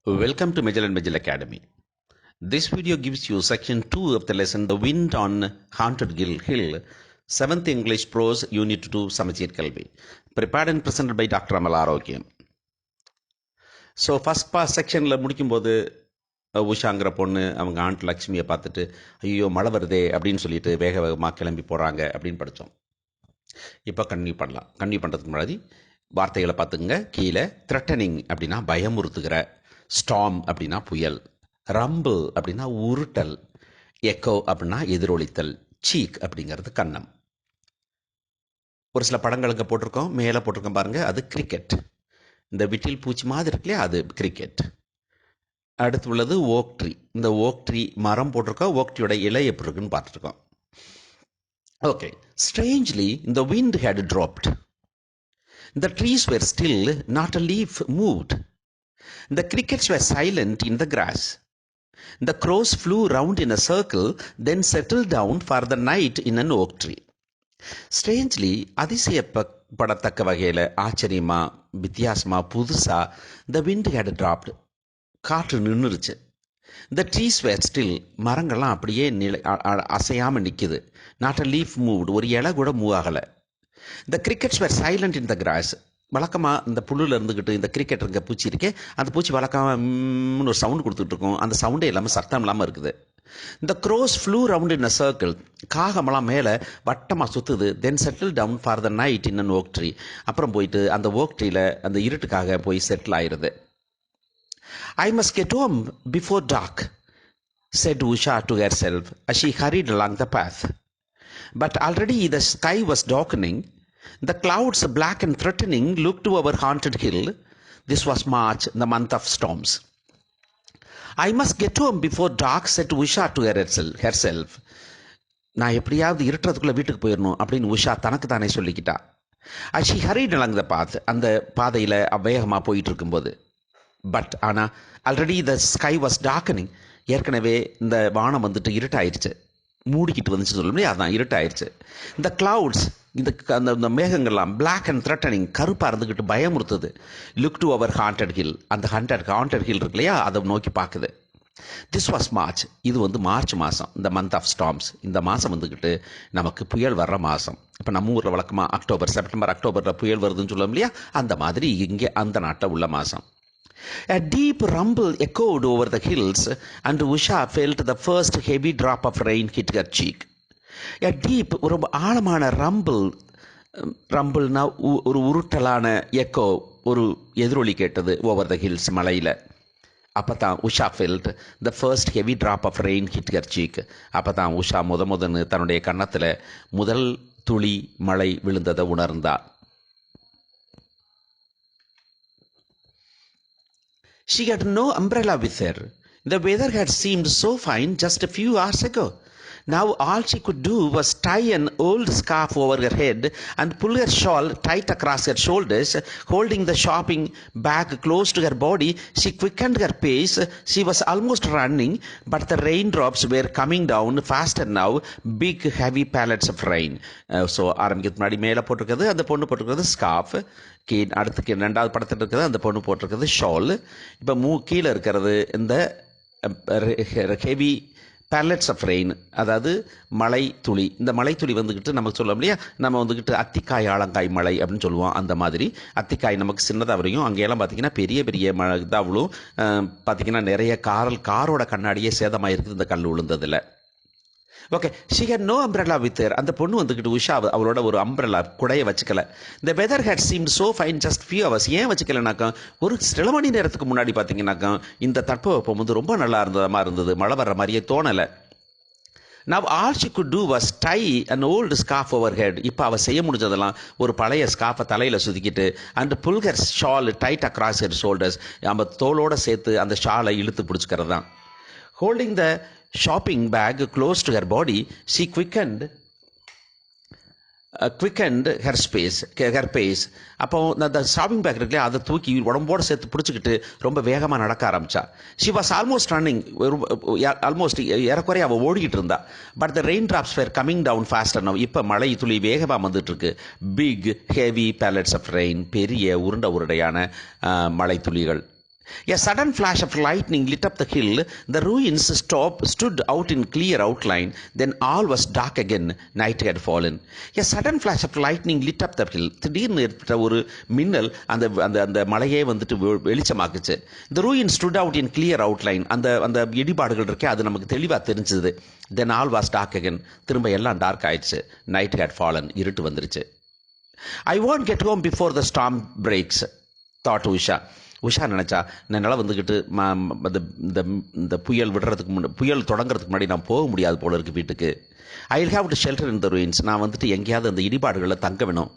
Welcome to Majel and Majel Academy. This video gives you section 2 of the lesson The Wind on Haunted Hill, 7th English Prose, Unit 2, Samacheer Kalvi. Prepared and presented by Dr. Amalarokyam. So first செக்ஷனில் முடிக்கும்போது உஷாங்கிற பொண்ணு அவங்க and லக்ஷ்மியை பார்த்துட்டு ஐயோ மழை வருதே அப்படின்னு சொல்லிட்டு வேக வேகமாக கிளம்பி போகிறாங்க அப்படின்னு படித்தோம். இப்போ கன்டினியூ பண்ணுறதுக்கு முன்னாடி வார்த்தைகளை பார்த்துங்க. கீழே த்ரெட்டனிங் அப்படின்னா பயமுறுத்துகிற, ஸ்டாம் அப்படின்னா புயல், ரம்பிள் அப்படின்னா உருட்டல், எக்கோ அப்படின்னா எதிரொலித்தல், சீக் அப்படிங்கிறது கன்னம். ஒரு சில படங்களுக்கு போட்டிருக்கோம், மேலே போட்டிருக்கோம் பாருங்கள், அது கிரிக்கெட். இந்த விட்டில் பூச்சி மாதிரி இருக்கு இல்லையா, அது கிரிக்கெட். அடுத்து உள்ளது ஓக் ட்ரீ. இந்த ஓக் ட்ரீ மரம் போட்டிருக்கோம், ஓக் ட்ரீயோட இலை எப்படி இருக்குன்னு பார்த்துருக்கோம். Okay. Strangely, the wind had dropped. The trees were still, not a leaf moved. The crickets were silent in the grass. The crows flew round in a circle, then settled down for the night in an oak tree. Strangely, அதிசயப்படத்தக்க வகையில், ஆச்சரியமா, வித்தியாசமா, புதுசா, the wind had dropped. காற்று நின்றுருச்சு. The trees were still. மரங்கள்லாம் அப்படியே அசையாமல் நிற்குது. Not a leaf moved. ஒரு இலை கூட மூவ் ஆகலை. The crickets were silent in the grass. வழக்கமாக இந்த புல்லில் இருந்துக்கிட்டு இந்த கிரிக்கெட் இருக்க பூச்சி இருக்கே, அந்த பூச்சி வழக்கமாக ஒரு சவுண்டு கொடுத்துட்டு இருக்கும். அந்த சவுண்டே இல்லாமல், சத்தம் இல்லாமல் இருக்குது. இந்த crows flew round in a circle. காகமெல்லாம் மேலே வட்டமாக சுற்றுது. Then settle down for the night in an oak tree. அப்புறம் போயிட்டு அந்த ஓக் ட்ரீயில் அந்த இருட்டுக்காக போய் செட்டில் ஆயிடுது. I must get home before dark, said Usha to herself as she hurried along the path. But already the sky was darkening. The clouds, black and threatening, looked to our haunted hill. This was March, the month of storms. I must get home before dark, said Usha to herself. நான் எப்படியாவது இருட்டுறதுக்குள்ளே வீட்டுக்கு போயிடணும் அப்படின்னு உஷா தனக்கு தானே சொல்லிக்கிட்டா. As she hurried along the path, அந்த பாதையில் வேகமாக போயிட்டு இருக்கும்போது. பட் ஆனால் already the sky was darkening. ஏற்கனவே இந்த வானம் வந்துட்டு இருட்டாயிருச்சு, மூடிக்கிட்டு வந்துச்சு சொல்ல முடியாது, அதான் இருட்டாயிருச்சு. இந்த கிளவுட்ஸ், இந்த மேகங்கள்லாம் பிளாக் அண்ட் த்ரெட்டனிங், கருப்பாக இருந்துக்கிட்டு பயமுறுத்துது. Look to our haunted hill. அந்த ஹாண்டட் ஹில் இருக்கு இல்லையா, அதை நோக்கி பார்க்குது. This was March. இது வந்து மார்ச் மாதம், இந்த மந்த் ஆஃப் ஸ்டார்ம்ஸ். இந்த மாதம் வந்துக்கிட்டு நமக்கு புயல் வர்ற மாதம். இப்போ நம்ம ஊரில் வழக்கமாக அக்டோபர், செப்டம்பர், அக்டோபரில் புயல் வருதுன்னு சொல்லுவோம் இல்லையா, அந்த மாதிரி இங்கே அந்த நாட்டில் உள்ள மாதம். A deep rumble echoed over the hills, and Usha felt the first heavy drop of rain hit her cheek. A deep, ஒரு ஆழமான ரம்பிள்னா ஒரு உருட்டலான எக்கோ, ஒரு எதிரொலி கேட்டது ஓவர் த ஹில்ஸ், மலையில். அப்போ தான் Usha felt the first heavy drop of rain hit her cheek. அப்போ தான் உஷா முதன்னு தன்னுடைய கன்னத்தில் முதல் துளி மழை விழுந்ததை உணர்ந்தா. She had no umbrella with her. The weather had seemed so fine just a few hours ago. Now all she could do was tie an old scarf over her head and pull her shawl tight across her shoulders. Holding the shopping bag close to her body, she quickened her pace. She was almost running, but the raindrops were coming down faster now, big heavy pellets of rain. So ஆரம்பிக்கிறதுக்கு முன்னாடி மேலே போட்டிருக்கிறது, அந்த பொண்ணு போட்டிருக்கிறது scarf. அடுத்துக்கு ரெண்டாவது படத்தில் இருக்கிறது அந்த பொண்ணு போட்டிருக்கிறது ஷால். இப்போ கீழே இருக்கிறது இந்த ஹெவி பேலட்ஸ் ஆஃப் ரெயின், அதாவது மலை துளி. இந்த மலை துளி வந்துக்கிட்டு நமக்கு சொல்லுவோம் இல்லையா, நம்ம வந்துக்கிட்டு அத்திக்காய் ஆலங்காய் மலை அப்படின்னு சொல்லுவோம். அந்த மாதிரி அத்திக்காய் நமக்கு சின்னதாக வரையும், அங்கேயெல்லாம் பார்த்திங்கன்னா பெரிய பெரிய இதாக விழும். பார்த்திங்கன்னா நிறைய காரோட கண்ணாடியே சேதமாக இருக்குது இந்த கல் விழுந்ததில். Okay. She had no umbrella with her. அந்த பொண்ணு வந்துக்கிட்டு உஷா அவளோட ஒரு அம்ப்ரெல்லா, குடையை வச்சுக்கல. The weather had seemed so fine just few hours. ஏன் வச்சுக்கலனாக்கா, ஒரு சில மணி நேரத்துக்கு முன்னாடி பார்த்தீங்கன்னாக்கா இந்த தட்பவெப்பம் வந்து ரொம்ப நல்லா இருந்தது, மழை வர்ற மாதிரியே தோணலை. Now all she could do was tie an old scarf over her. இப்போ அவள் செய்ய முடிஞ்சதெல்லாம் ஒரு பழைய ஸ்கார்ஃபை தலையில் சுற்றிக்கிட்டு, and pull her shawl tight across her shoulders. நம்ம தோளோடு சேர்த்து அந்த ஷாலை இழுத்து பிடிச்சிக்கிறது தான். Holding the shopping bag close to her body, she quickened her pace. அப்போ அந்த ஷாப்பிங் பேக் இருக்குல்லையா, அதை தூக்கி உடம்போடு சேர்த்து பிடிச்சிக்கிட்டு ரொம்ப வேகமாக நடக்க ஆரம்பித்தா. She was almost running. Almost ஏறக்குறைய அவள் ஓடிக்கிட்டு இருந்தா. But the rain drops were coming down faster now. இப்போ மழை துளி வேகமாக வந்துட்டுருக்கு. Big heavy pellets of rain, பெரிய உருண்டையான மழை துளிகள். A sudden flash of lightning lit up the hill. The ruins stood out in clear outline. Then all was dark again. Night had fallen. A sudden flash of lightning lit up the hill. திடீர்னு ஏற்பட்ட ஒரு மின்னல் அந்த அந்த அந்த மலையே வந்துட்டு வெளிச்சமாக்குச்சு. The ruins stood out in clear outline. அந்த அந்த இடிபாடுகள் இருக்கே அது நமக்கு தெளிவாக தெரிஞ்சது. Then all was dark again. திரும்ப எல்லாம் டார்க் ஆயிடுச்சு. Night had fallen. இருட்டு வந்துருச்சு. I won't get home before the storm breaks, thought Usha. Usha நினச்சா என்னால் வந்துக்கிட்டு இந்த புயல் விடுறதுக்கு புயல் தொடங்குறதுக்கு முன்னாடி நான் போக முடியாது போல இருக்குது வீட்டுக்கு. I will have to shelter in the ruins. நான் வந்துட்டு எங்கேயாவது அந்த இடிபாடுகளில் தங்க வேணும்.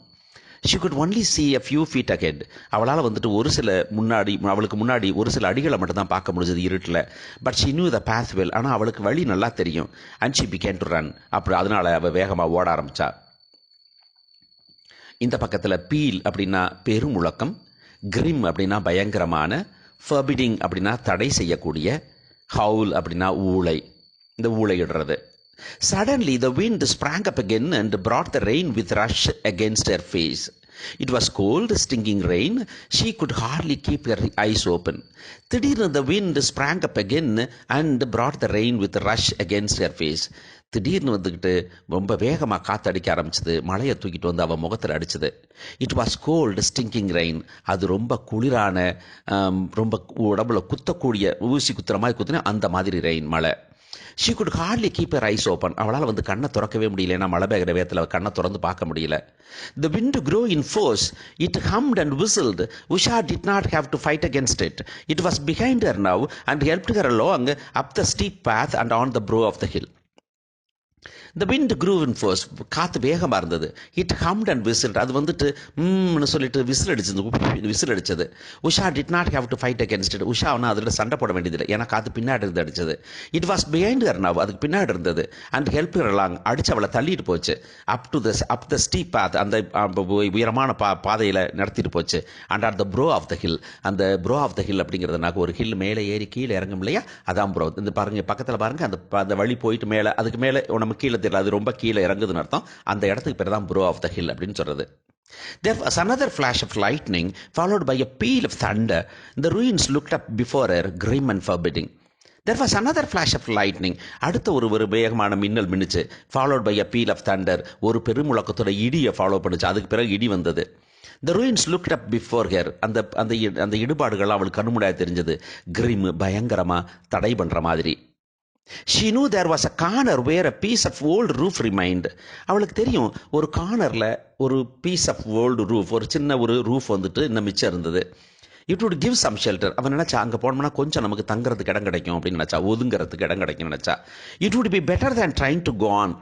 She could only see a few feet ahead. அவளால் வந்துட்டு அவளுக்கு முன்னாடி ஒரு சில அடிகளை மட்டும் தான் பார்க்க முடிஞ்சது இருட்டில். But she knew the path well. ஆனால் அவளுக்கு வழி நல்லா தெரியும். and she began to run. அப்படி அதனால் அவள் வேகமாக ஓட ஆரம்பித்தா. இந்த பக்கத்தில் பீல் அப்படின்னா பெருமுழக்கம், கிரிம் அப்படின்னா பயங்கரமான, ஃபர்பிடிங் அப்படின்னா தடை செய்யக்கூடிய, ஹவுல் அப்படின்னா ஊளை, இந்த ஊளையிடுறது. Suddenly the wind sprang up again and brought the rain with rush against her face. It was cold, stinging rain. She could hardly keep her eyes open. திடீர்னு the wind sprang up again and brought the rain with rush against her face. திடீர்னு வந்துக்கிட்டு ரொம்ப வேகமாக காற்றடிக்க ஆரம்பிச்சது. மழையை தூக்கிட்டு வந்து அவள் முகத்தில் அடிச்சது. It was cold stinging rain. அது ரொம்ப குளிரான, ரொம்ப உடம்புல குத்தக்கூடிய, ஊசி குத்துற மாதிரி குத்துனா அந்த மாதிரி ரெயின் மழை. She could hardly keep her eyes open. அவளால் வந்து கண்ணை திறக்கவே முடியல. ஏன்னா மழை பெய்கிற வேகத்தில் கண்ணை திறந்து பார்க்க முடியல. The wind grew in force. It hummed and whistled. Usha did not have to fight against it. It was behind her now and helped her along up the steep path and on the brow of the hill. The wind grew in force. காற்று வேகமாக இருந்தது. It hummed and whistled. அது வந்துட்டு சொல்லிட்டு whistle அடிச்சது. Usha did not have to fight against it. Usha அவனை அதில் சண்டை போட வேண்டியதில்லை. ஏன்னா காற்று பின்னாடி இருந்து அடிச்சது. It was behind her now. அதுக்கு பின்னாடி இருந்தது. And help her along. அடிச்சு அவளை தள்ளிட்டு போச்சு. Up the steep path. அந்த உயரமான பாதையில் நடத்திட்டு போச்சு. And at the brow of the hill. அந்த ப்ரோ ஆஃப் த ஹில் அப்படிங்கிறது நாங்கள் ஒரு ஹில் மேலே ஏறி கீழே இறங்கும் இல்லையா, அதான் ப்ரோ. இந்த பாருங்க பக்கத்தில் பாருங்க, அந்த வழி போயிட்டு மேலே, அதுக்கு மேலே நம்ம கீழே தெரியல, அது ரொம்ப கீழே இறங்குதுன்னு அர்த்தம். அந்த இடத்துக்கு பேர் தான் ப்ரோ ஆஃப் த ஹில் அப்படின்னு சொல்றது. There was another flash of lightning followed by a peal of thunder. The ruins looked up before her, grim and forbidding. There was another flash of lightning. அடுத்த ஒரு வேகமான மின்னல் மின்னுச்சு. Followed by a peal of thunder. ஒரு பெருமுழக்கத்தோட இடியை follow பண்ணுச்சு. அதுக்கு பிறகு இடி வந்தது. The ruins looked up before her. அந்த இடுபாடுகள்லாம் அவளுக்கு கண்முடியாக தெரிஞ்சது. கிரிம், பயங்கரமா தடை பண்ற மாதிரி. She knew there was a corner where a piece of old roof remained. அவளுக்கு தெரியும் ஒரு கார்னரில் ஒரு பீஸ் ஆஃப் ஓல்டு ரூஃப், ஒரு சின்ன ஒரு ரூஃப் வந்துட்டு இன்னும் மிச்சம் இருந்தது. It would give some shelter. அவன் நினச்சா அங்கே போனோம்னா கொஞ்சம் நமக்கு தங்குறதுக்கு இடம் கிடைக்கும் அப்படின்னு நினச்சா, ஒதுங்கிறதுக்கு இடம் கிடைக்கும் நினச்சா. It would be better than trying to go on.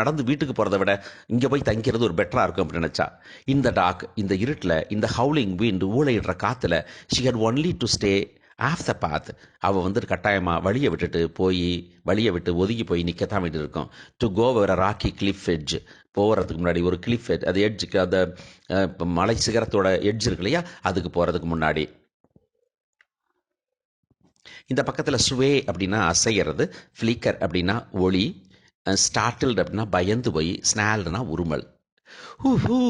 நடந்து வீட்டுக்கு போகிறத விட இங்கே போய் தங்கிறது ஒரு பெட்டராக இருக்கும் அப்படின்னு நினச்சா. இந்த டாக், இந்த இருட்டில், இந்த ஹவுலிங் விண்ட், ஊழையிடுற காற்றுல, she had only to stay off the path. அவள் வந்துட்டு கட்டாயமாக வழியை விட்டு ஒதுங்கி போய் நிற்கத்தான் வேண்டி இருக்கும். To go over a rocky cliff edge. போகிறதுக்கு முன்னாடி ஒரு கிளிஃப் எட்ஜ், அது எட்ஜுக்கு அந்த மலை சிகரத்தோட எட்ஜ் இருக்கு இல்லையா, அதுக்கு போகிறதுக்கு முன்னாடி. இந்த பக்கத்தில் சுவே அப்படின்னா அசைகிறது, ஃப்ளிக்கர் அப்படின்னா ஒளி, ஸ்டார்டில்டு அப்படின்னா பயந்து போய், ஸ்னால்டுனா உருமல். Hoo-hoo,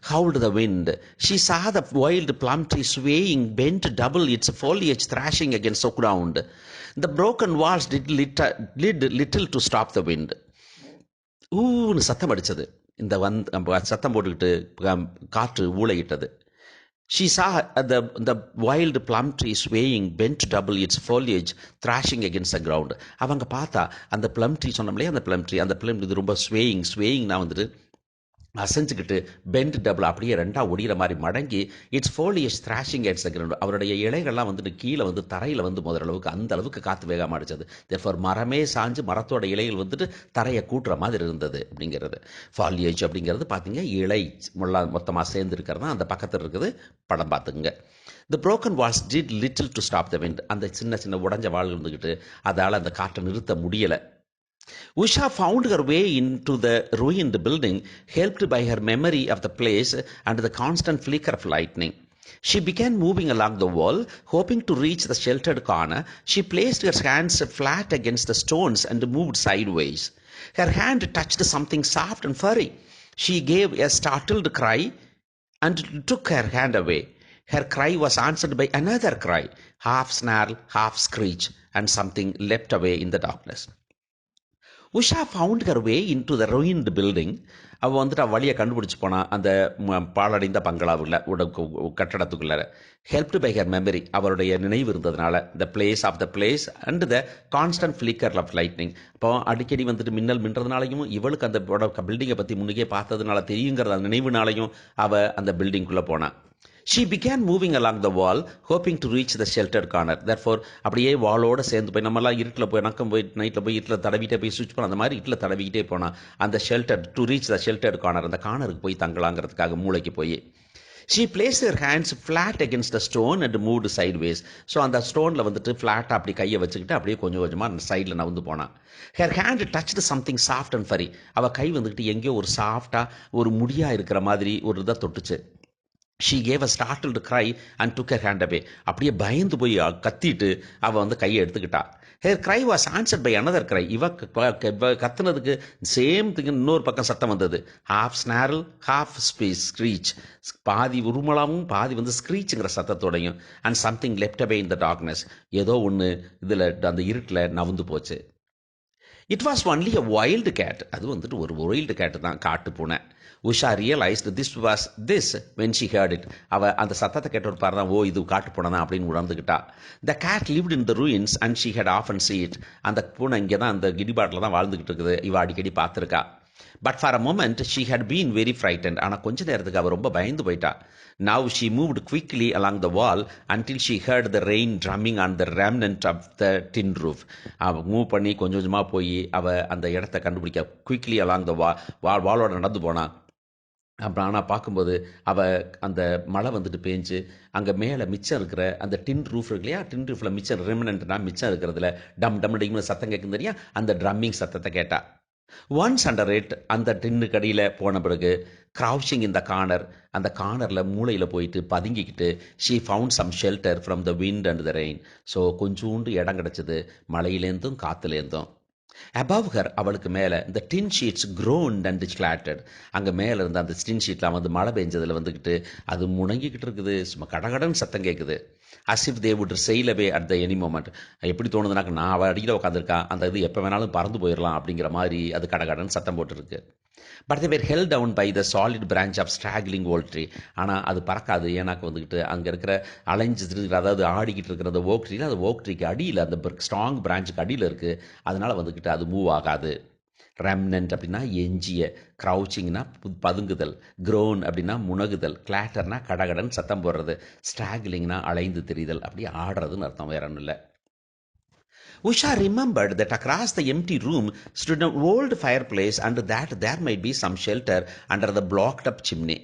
howled the wind. She saw the wild plum tree swaying, bent double, its foliage thrashing against the ground. The broken walls did little to stop the wind. ஊன்னு சத்தம் அடித்தது. சத்தம் போட்டுக்கிட்டு காற்று ஊளையிட்டது. She saw the wild plum tree swaying, bent double, its foliage thrashing against the ground. அவங்க பார்த்தா அந்த plum tree சொன்னோம்லையே, அந்த plum tree இது ரொம்ப ஸ்வேயிங்னா வந்துட்டு அசைஞ்சுக்கிட்டு, பெண்ட் டபுள் அப்படியே ரெண்டாக ஒடிகிற மாதிரி மடங்கி, its foliage thrashing at the ground. அவருடைய இலைகள்லாம் வந்துட்டு கீழே வந்து தரையில் வந்து முதல் அளவுக்கு அந்த அளவுக்கு காற்று வேகமாக அடிச்சது. தேர்ஃபார் மரமே சாஞ்சு மரத்தோட இலைகள் வந்துட்டு தரையை கூட்டுற மாதிரி இருந்தது அப்படிங்கிறது. ஃபாலியேஜ் அப்படிங்கிறது பார்த்தீங்க, இலை மொத்தமாக சேர்ந்து இருக்கிறது தான். அந்த பக்கத்தில் இருக்குது, படம் பார்த்துக்குங்க. The broken walls did little to stop the wind. அந்த சின்ன உடஞ்ச வாள் இருந்துக்கிட்டு அதால் அந்த காற்றை நிறுத்த முடியலை. Usha found her way into the ruined building, helped by her memory of the place and the constant flicker of lightning. She began moving along the wall, hoping to reach the sheltered corner. She placed her hands flat against the stones and moved sideways. Her hand touched something soft and furry. She gave a startled cry and took her hand away. Her cry was answered by another cry, half snarl, half screech, and something leapt away in the darkness. Usha found her way in to the ruined building. அவள் வந்துட்டு வழியை கண்டுபிடிச்சி போனான் அந்த பாழடைந்த பங்களாவில் கட்டடத்துக்குள்ள. Helped by her memory, அவருடைய நினைவு இருந்ததுனால, the place of the place and the constant flicker of lightning. இப்போ அடிக்கடி வந்துட்டு மின்னல் மின்றதுனாலையும் இவளுக்கு அந்த பில்டிங்கை பற்றி முன்னுக்கே பார்த்ததுனால தெரியுங்கிற அந்த நினைவுனாலையும் அவள் அந்த பில்டிங்குள்ளே போனான். She began moving along the wall, hoping to reach the sheltered corner. Therefore, அப்படியே வாலோட சேர்ந்து போய் நம்மலாம் இருட்டில் போய் நைட்டில் போய் இருட்டில் தடவிட்டே போய் சுவிச் பண்ண அந்த மாதிரி இருட்டில் தடவிக்கிட்டே போனால் அந்த shelter to reach the sheltered corner, அந்த கார்னருக்கு போய் தங்கலாங்கிறதுக்காக மூளைக்கு போய் she placed her hands flat against the stone and moved sideways. So அந்த ஸ்டோனில் வந்துட்டு ஃப்ளாட்டாக அப்படி கையை வச்சுக்கிட்டு அப்படியே கொஞ்சம் கொஞ்சமாக அந்த சைடில் நவுந்து போனான். her hand touched something soft and furry. அவள் கை வந்துக்கிட்டு எங்கேயோ ஒரு சாஃப்டாக ஒரு முடியாக இருக்கிற மாதிரி ஒரு இதை தொட்டுச்சு. She gave a startled cry and took her hand away. அப்படியே பயந்து போய் கத்திட்டு அவள் வந்து கையை எடுத்துக்கிட்டா. Her cry was answered by another cry. இவ கத்துனதுக்கு சேம் திங் இன்னொரு பக்கம் சத்தம் வந்தது. half snarl, half screech. பாதி உருமலாவும் பாதி வந்து ஸ்க்ரீச்சுங்கிற சத்தத்தோடையும். and something leapt away in the darkness. ஏதோ ஒன்று இதில் அந்த இருட்டில் நவுந்து போச்சு. It was only a wild cat. அது வந்துட்டு ஒரு வைல்டு கேட்டு தான், காட்டு பூனை. Usha realised this when she heard it. அவள் அந்த சத்தத்தை கேட்ட ஒரு பாரு தான், ஓ இது காட்டு பூனை தான் அப்படின்னு உணர்ந்துக்கிட்டா. The cat lived in the ruins and she had often see it. அந்த பூனை இங்கே தான் அந்த கிடிபாட்டில் தான் வாழ்ந்துக்கிட்டு இருக்குது, இவ அடிக்கடி பார்த்துருக்கா. But for a moment she had been very frightened. ஆனால் கொஞ்ச நேரத்துக்கு அவள் ரொம்ப பயந்து போயிட்டா. Now she moved quickly along the wall until she heard the rain drumming on the remnant of the tin roof. அவள் மூவ் பண்ணி கொஞ்சம் கொஞ்சமாக போய் அவள் அந்த இடத்த கண்டுபிடிக்க குவிக்லி அலாங் த வாலோட நடந்து போனான். அப்புறம் ஆனால் பார்க்கும்போது அவள் அந்த மழை வந்துட்டு பேஞ்சு அங்கே மேலே மிச்சம் இருக்கிற அந்த டின் ரூஃப் இருக்கு இல்லையா, டின் ரூஃபில் மிச்சம் ரெமினன்ட்னா மிச்சம் இருக்கிறதுல டம் டம் டிங்னு சத்தம் கேட்கும் தெரியா, அந்த ட்ரம்மிங் சத்தத்தை கேட்டா. ஒன்ஸ் அண்டர் இட், அந்த டின்னுக்கு அடியில் போன பிறகு க்ரௌச்சிங் இந்த கார்னர், அந்த கார்னரில் மூளையில் போயிட்டு பதுங்கிக்கிட்டு she found some shelter from the wind and the rain. So கொஞ்சோண்டு இடம் கிடச்சிது மழையிலேருந்தும் காற்றுலேருந்தும். அபவ் ஹர், அவளுக்கு மேலே இந்த டின் ஷீட்ஸ் groaned and clattered. அங்கே மேலே இருந்த அந்த டின் ஷீட்லாம் வந்து மழை பெஞ்சதில் வந்துக்கிட்டு அது முணங்கிக்கிட்டு இருக்குது, சும்மா கடகடன் சத்தம் கேட்குது. as if they would sail away at the any moment. எப்படி தோணுதுனாக்க நான் அவள் அடியில் உட்காந்துருக்கான், அந்த இது எப்போ வேணாலும் பறந்து போயிடலாம் அப்படிங்கிற மாதிரி அது கடகடன் சத்தம் போட்டுருக்கு. But they were held down by the solid branch of straggling old tree. ஆனால் அது பறக்காது, ஏன்னாக்க வந்துக்கிட்டு அங்கே இருக்கிற அலைஞ்சு அதாவது ஆடிக்கிட்டு இருக்கிற அந்த ஓக் ட்ரீல, அந்த ஓக் ட்ரீக்கு அடியில் அந்த ஸ்ட்ராங் பிரான்ச்சுக்கு அடியில் இருக்குது, அதனால் வந்துக்கிட்டு அது மூவ் ஆகாது. ரெம்னன்ட் அப்படின்னா எஞ்சிய, க்ரௌச்சிங்னா பதுங்குதல், க்ரோன் அப்படின்னா முனகுதல், கிளாட்டர்னா கடகடன் சத்தம் போடுறது, ஸ்ட்ராகிலிங்னா அலைந்து தெரிதல், அப்படி ஆடுறதுன்னு அர்த்தம், வேற ஒன்றும் இல்லை. Usha remembered that across the empty room stood an old fireplace and that there might be some shelter under the blocked up chimney.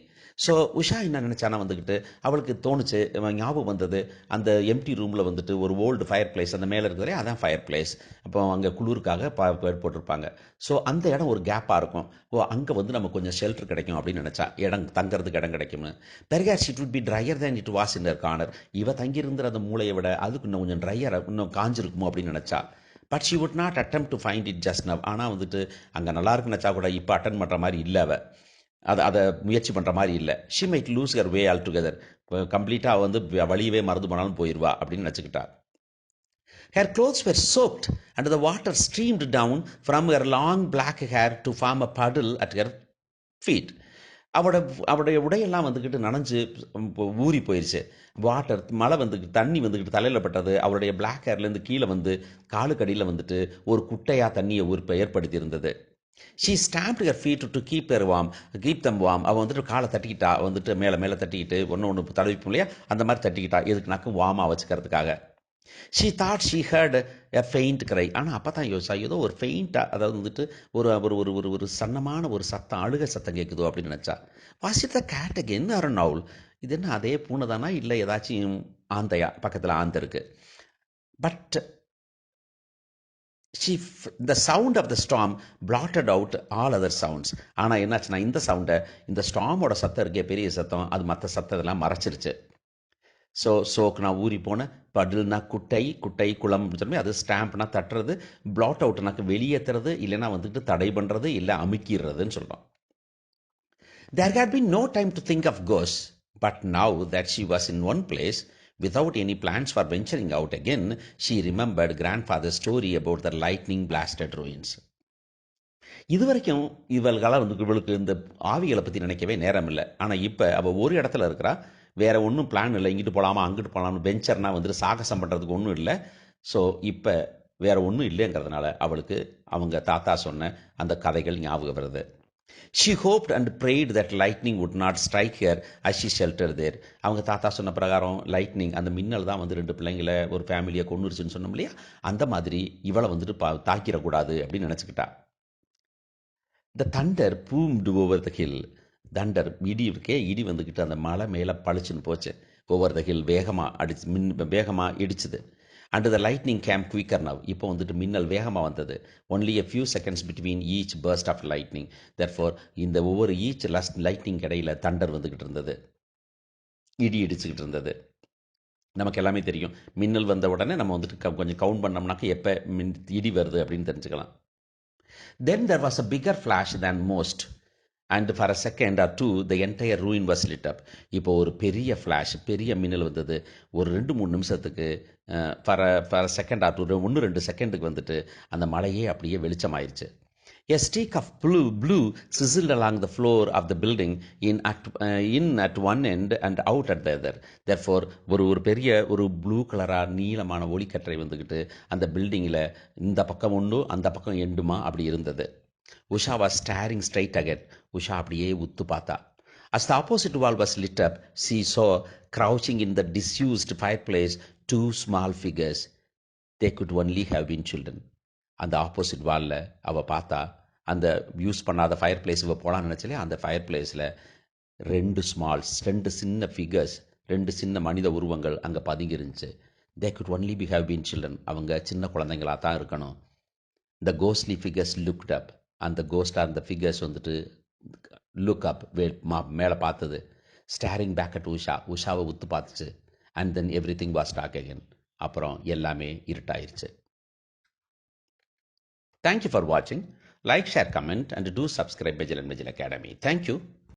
So Usha என்ன நினச்சானா வந்துக்கிட்டு அவளுக்கு தோணுச்சு, ஞாபகம் வந்தது, அந்த எம்டி ரூமில் வந்துட்டு ஒரு ஓல்டு ஃபயர் பிளேஸ் அந்த மேலே இருக்கிறதே அதான் ஃபயர் பிளேஸ். அப்போ அங்கே குளிருக்காக போட்டிருப்பாங்க. ஸோ அந்த இடம் ஒரு கேப்பாக இருக்கும், ஓ அங்கே வந்து நமக்கு கொஞ்சம் ஷெல்டர் கிடைக்கும் அப்படின்னு நினச்சா, இடம் தங்கிறதுக்கு இடம் கிடைக்கும்னு. Perhaps it would be drier than it was in the corner. இவ தங்கியிருந்த அந்த மூளையை விட அதுக்கு இன்னும் கொஞ்சம் ட்ரையராக இன்னும் காஞ்சிருக்குமோ அப்படின்னு நினச்சா. But she would not attempt to find it just now. ஆனால் வந்துட்டு அங்கே நல்லா இருக்குன்னு நினச்சா கூட இப்போ அட்டன் பண்ணுற மாதிரி இல்லை, அதை முயற்சி பண்ணுற மாதிரி இல்லை. She might lose her way altogether. கம்ப்ளீட்டாக வந்து வழியவே மறந்து போனாலும் போயிடுவா அப்படின்னு நினச்சிக்கிட்டா. Her clothes were soaked and the water streamed down from her long black hair to form a puddle at her feet. அவருடைய உடையெல்லாம் வந்துக்கிட்டு நனைஞ்சு ஊறி போயிடுச்சு. வாட்டர் மழை வந்துக்கிட்டு தண்ணி வந்துக்கிட்டு தலையில் பட்டது, அவருடைய பிளாக் ஹேர்லேருந்து கீழே வந்து காலுக்கடியில் வந்துட்டு ஒரு குட்டையாக தண்ணியை ஏற்படுத்தி இருந்தது. She stamped her feet to keep them warm. அவள் வந்துட்டு காலை தட்டிக்கிட்டா, வந்துட்டு மேலே தட்டிக்கிட்டு ஒன்று தடவிப்போம் இல்லையா, அந்த மாதிரி தட்டிக்கிட்டா, எதுக்குனாக்கும் வார்மாக வச்சுக்கிறதுக்காக. She thought she heard a faint cry. ஆனால் அப்போ தான் யோசிச்சா, ஏதோ ஒரு ஃபெயிண்ட்டாக, அதாவது வந்துட்டு ஒரு ஒரு ஒரு ஒரு சன்னமான ஒரு சத்தம், அழுக சத்தம் கேட்குதோ அப்படின்னு நினச்சா. Was it the cat again or an owl? இது என்ன அதே பூனை தானா, இல்லை ஏதாச்சும் ஆந்தையா? பக்கத்தில் ஆந்தை இருக்கு. But the sound of the storm blotted out all other sounds. ஆனால் என்னாச்சுன்னா இந்த சவுண்டை, இந்த ஸ்டாமோட சத்தம் இருக்கே பெரிய சத்தம், அது மற்ற சத்தத்தெல்லாம் மறைச்சிருச்சு. ஸோ சோக்னா ஊறி போன, படுல்னா குட்டை குளம் சொல்லி, அது ஸ்டாம்ப்னா தட்டுறது, பிளாட் அவுட்னாக்கு வெளியேற்றுறது, இல்லைன்னா வந்துட்டு தடை பண்ணுறது, இல்லை அமுக்கிறதுன்னு சொல்கிறோம். There had been no time to think of ghosts. But now that she was in one place, without any plans for venturing out again, she remembered grandfather's story about the lightning blasted ruins. இதுவரைக்கும் இவள்களாம் இவளுக்கு இந்த ஆவிகளை பற்றி நினைக்கவே நேரம் இல்லை. ஆனால் இப்போ அவள் ஒரு இடத்துல இருக்கிறா, வேற ஒன்றும் பிளான் இல்லை, இங்கிட்டு போகலாமா அங்கிட்டு போகலாம்னு வெஞ்சர்னா வந்துட்டு சாகசம் பண்ணுறதுக்கு ஒன்றும் இல்லை. ஸோ இப்போ வேற ஒன்றும் இல்லைங்கிறதுனால அவளுக்கு அவங்க தாத்தா சொன்ன அந்த கதைகள் ஞாபகம் வருது. She hoped and prayed that lightning would not strike her as she sheltered there. அவங்க தாத்தா சொன்ன பிரகாரம் லைட்னிங் அந்த மின்னல் தான் வந்து 2 பிள்ளைங்களை ஒரு ஃபேமிலியை கொன்னுருச்சுன்னு சொன்னோம் இல்லையா, அந்த மாதிரி இவளை வந்துட்டு தாக்கிடக்கூடாது அப்படின்னு நினச்சிக்கிட்டா. The thunder boomed over the hill. Thunder இடி இருக்கே, இடி வந்துக்கிட்டு அந்த மலை மேலே பளிச்சுன்னு போச்சு. ஓவர் த ஹில் வேகமாக இடிச்சுது. And the lightning came quicker now. இப்போ வந்துட்டு மின்னல் வேகமாக வந்தது. Only a few seconds between each burst of lightning. Therefore இந்த ஒவ்வொரு ஈச் லைட்னிங் இடையில தண்டர் வந்துக்கிட்டு இருந்தது, இடி இடிச்சுக்கிட்டு இருந்தது. நமக்கு எல்லாமே தெரியும், மின்னல் வந்த உடனே நம்ம வந்துட்டு கொஞ்சம் கவுண்ட் பண்ணோம்னாக்க எப்போ இடி வருது அப்படின்னு தெரிஞ்சுக்கலாம். Then there was a bigger flash than most, and for a second or two the entire ruin was lit up. இப்போ ஒரு பெரிய ஃப்ளாஷ், பெரிய மின்னல் வந்தது. ஒரு 2-3 நிமிஷத்துக்கு ஃபார் செகண்ட் ஆர் டூ, 1-2 செகண்டுக்கு வந்துட்டு அந்த மலையே அப்படியே வெளிச்சமாயிருச்சு. A streak of blue sizzled along the floor of the building in at one end and out at the other. Therefore ஒரு பெரிய ஒரு ப்ளூ கலராக நீளமான ஒளிக்கற்றை வந்துக்கிட்டு அந்த பில்டிங்கில் இந்த பக்கம் ஒன்று அந்த பக்கம் எண்டுமா அப்படி இருந்தது. Usha was staring straight ahead. Usha அப்படியே உத்து பார்த்தா. As the opposite wall was lit up, she saw crouching in the disused fireplace 2 small figures. They could only have been children. அந்த ஆப்போசிட் வாலில் அவள் பார்த்தா, அந்த யூஸ் பண்ணாத ஃபயர் பிளேஸ் இவள் போகலான்னு நினச்சலே, அந்த ஃபயர் பிளேஸில் 2 சின்ன ஃபிகர்ஸ், 2 சின்ன மனித உருவங்கள் அங்கே பதுங்கி இருந்துச்சு. They could only have been children. அவங்க சின்ன குழந்தைங்களாக தான் இருக்கணும். The ghostly figures looked up. அந்த கோஸ்டாக அந்த ஃபிகர்ஸ் வந்துட்டு லுக் அப், மேலே பார்த்தது. ஸ்டாரிங் பேக் அட் உஷா, உஷாவை உத்து பார்த்துச்சு. And then everything was dark again. அப்புறம் எல்லாமே இருட்டாயிருச்சு. Thank you for watching. Like, share, comment and do subscribe Vigil and Vigil Academy. Thank you.